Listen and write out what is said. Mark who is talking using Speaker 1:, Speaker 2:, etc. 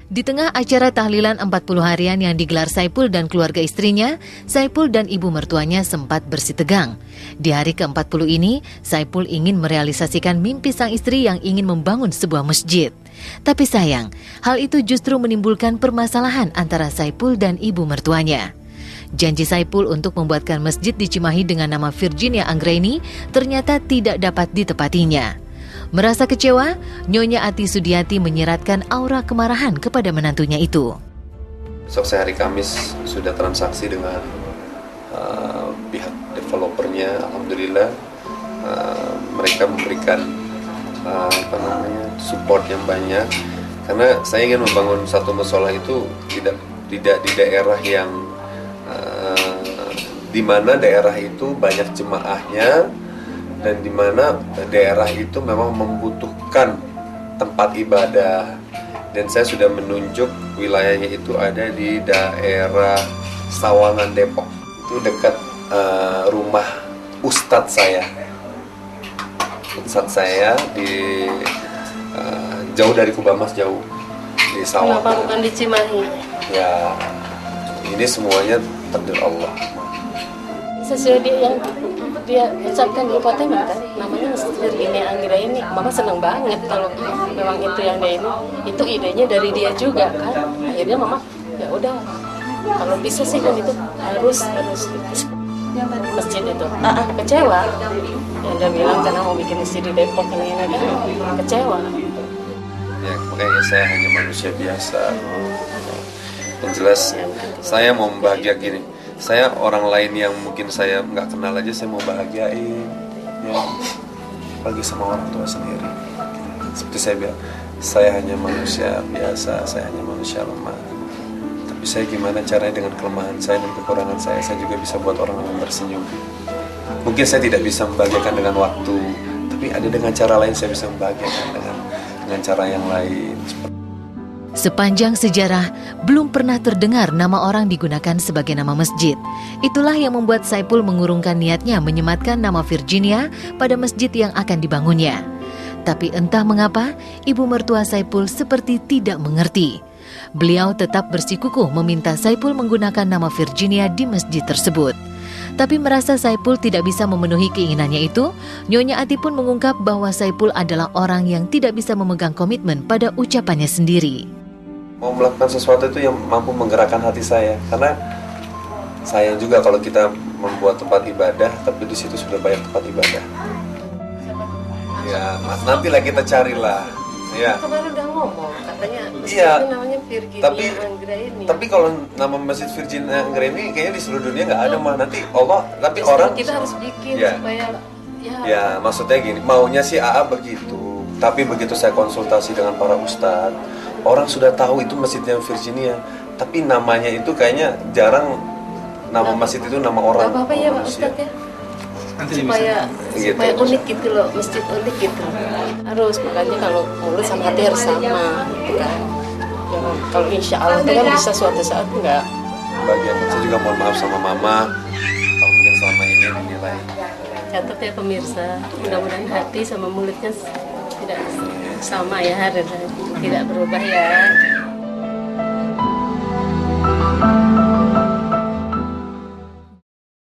Speaker 1: Di tengah acara tahlilan 40 harian yang digelar Saipul dan keluarga istrinya, Saipul dan ibu mertuanya sempat bersitegang. Di hari ke-40 ini, Saipul ingin merealisasikan mimpi sang istri yang ingin membangun sebuah masjid. Tapi sayang, hal itu justru menimbulkan permasalahan antara Saipul dan ibu mertuanya. Janji Saipul untuk membuatkan masjid di Cimahi dengan nama Virginia Anggraini ternyata tidak dapat ditepatinya. Merasa kecewa, Nyonya Ati Sudiati menyiratkan aura kemarahan kepada menantunya itu.
Speaker 2: Besok saya hari Kamis sudah transaksi dengan pihak developernya. Alhamdulillah mereka memberikan support yang banyak. Karena saya ingin membangun satu mushola itu tidak di daerah yang di mana daerah itu banyak jemaahnya, dan di mana daerah itu memang membutuhkan tempat ibadah. Dan saya sudah menunjuk wilayahnya itu ada di daerah Sawangan, Depok. Itu dekat rumah Ustadz saya. Ustadz saya di jauh dari Kubamas, jauh di Sawangan.
Speaker 3: Kenapa bukan di Cimahi?
Speaker 2: Ya, ini semuanya takdir Allah.
Speaker 3: Sesuai yang dia ucapkan di Potema kan, namanya Virginia Anggraini. Mama senang banget kalau memang itu yang dia ini. Itu idenya dari dia juga kan. Akhirnya Mama ya udah, kalau bisa sih kan itu harus masjid itu. Kecewa. Yang dia bilang karena mau bikin masjid di Depok ini kan kecewa.
Speaker 2: Ya, makanya saya hanya manusia biasa. Yang jelas saya mau bahagia gini. Saya orang lain yang mungkin saya nggak kenal aja saya mau bahagiain, ya, apalagi sama orang tua sendiri. Seperti saya bilang, saya hanya manusia biasa, saya hanya manusia lemah. Tapi saya gimana caranya dengan kelemahan saya dan kekurangan saya juga bisa buat orang lain tersenyum. Mungkin saya tidak bisa membahagiakan dengan waktu, tapi ada dengan cara lain saya bisa membahagiakan dengan cara yang lain.
Speaker 1: Sepanjang sejarah, belum pernah terdengar nama orang digunakan sebagai nama masjid. Itulah yang membuat Saipul mengurungkan niatnya menyematkan nama Virginia pada masjid yang akan dibangunnya. Tapi entah mengapa, ibu mertua Saipul seperti tidak mengerti. Beliau tetap bersikukuh meminta Saipul menggunakan nama Virginia di masjid tersebut. Tapi merasa Saipul tidak bisa memenuhi keinginannya itu, Nyonya Ati pun mengungkap bahwa Saipul adalah orang yang tidak bisa memegang komitmen pada ucapannya sendiri.
Speaker 2: Mau melakukan sesuatu itu yang mampu menggerakkan hati saya, karena sayang juga kalau kita membuat tempat ibadah tapi di situ sudah banyak tempat ibadah. Ya, Mas, nantilah kita carilah. Ya.
Speaker 3: Kemarin udah ngomong katanya
Speaker 2: iya,
Speaker 3: namanya Virginia Anggraini.
Speaker 2: Tapi kalau nama Masjid Virginia Anggraini kayaknya di seluruh dunia nggak ada mah. Nanti Allah, tapi justru orang
Speaker 3: kita harus bikin
Speaker 2: ya,
Speaker 3: supaya
Speaker 2: ya maksudnya gini, maunya sih AA begitu. Tapi begitu saya konsultasi dengan para ustadz, orang sudah tahu itu masjidnya Virginia, tapi namanya itu kayaknya jarang nama masjid itu nama orang.
Speaker 3: Gak apa-apa ya Pak Ustadz ya, supaya unik gitu loh, masjid unik gitu. Harus, makanya kalau mulut sama hati harus sama gitu kan. Jangan, kalau insya Allah itu kan bisa suatu saat enggak.
Speaker 2: Bagian saya juga mohon maaf sama mama kalau mungkin selama ini dinilai.
Speaker 3: Catat ya pemirsa, mudah-mudahan hati sama mulutnya tidak sama ya, harus tidak berubah ya.